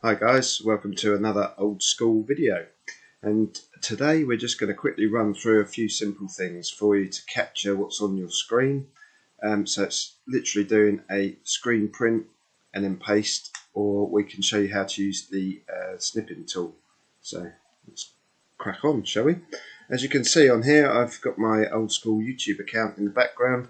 Hi guys, welcome to another old school video, and today we're just going to quickly run through a few simple things for you to capture what's on your screen. So it's literally doing a screen print and then paste, or we can show you how to use the snipping tool. So let's crack on, shall we? As you can see on here, I've got my old school YouTube account in the background.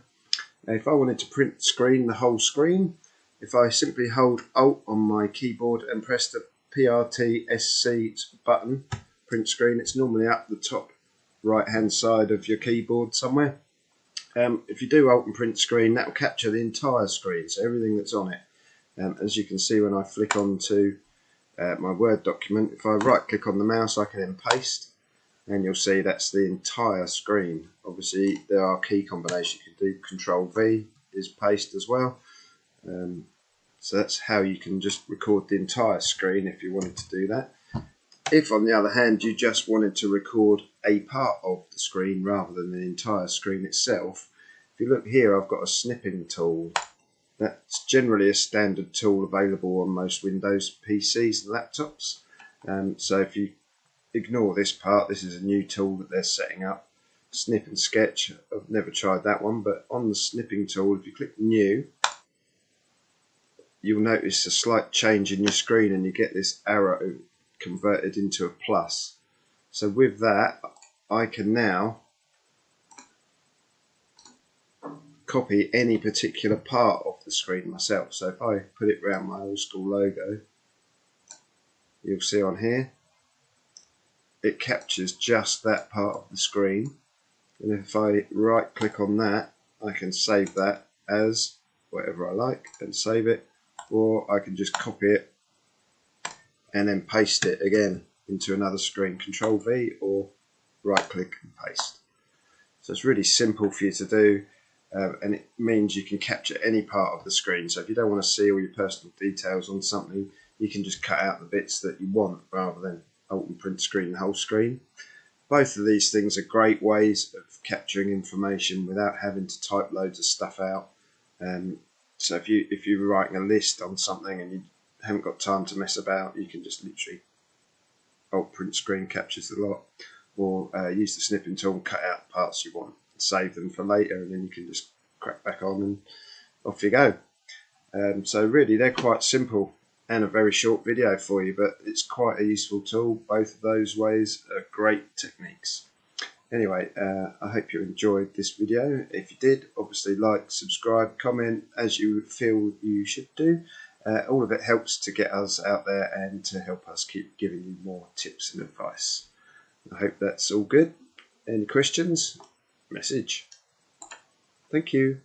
Now, if I wanted to print the whole screen, if I simply hold Alt on my keyboard and press the PRT-SC button, print screen, it's normally up the top right hand side of your keyboard somewhere. If you do Alt and print screen, that will capture the entire screen, so everything that's on it. As you can see when I flick onto my Word document, if I right click on the mouse I can then paste, and you'll see that's the entire screen. Obviously there are key combinations you can do. Control V is paste as well. So that's how you can just record the entire screen if you wanted to do that. If on the other hand you just wanted to record a part of the screen rather than the entire screen itself, if you look here, I've got a snipping tool. That's generally a standard tool available on most Windows PCs and laptops. So if you ignore this part, this is a new tool that they're setting up. Snip and Sketch, I've never tried that one, but on the snipping tool, if you click New, you'll notice a slight change in your screen and you get this arrow converted into a plus. So with that, I can now copy any particular part of the screen myself. So if I put it around my old school logo, you'll see on here, it captures just that part of the screen. And if I right click on that, I can save that as whatever I like and save it. Or I can just copy it and then paste it again into another screen. Control V or right click and paste. So it's really simple for you to do, and it means you can capture any part of the screen. So if you don't want to see all your personal details on something, you can just cut out the bits that you want rather than Alt and print screen the whole screen. Both of these things are great ways of capturing information without having to type loads of stuff out. So if you're writing a list on something and you haven't got time to mess about, you can just literally Alt print screen captures the lot, or use the snipping tool and cut out the parts you want, save them for later, and then you can just crack back on and off you go. So really they're quite simple and a very short video for you, but it's quite a useful tool. Both of those ways are great techniques. Anyway, I hope you enjoyed this video. If you did, obviously like, subscribe, comment as you feel you should do. All of it helps to get us out there and to help us keep giving you more tips and advice. I hope that's all good. Any questions? Message. Thank you.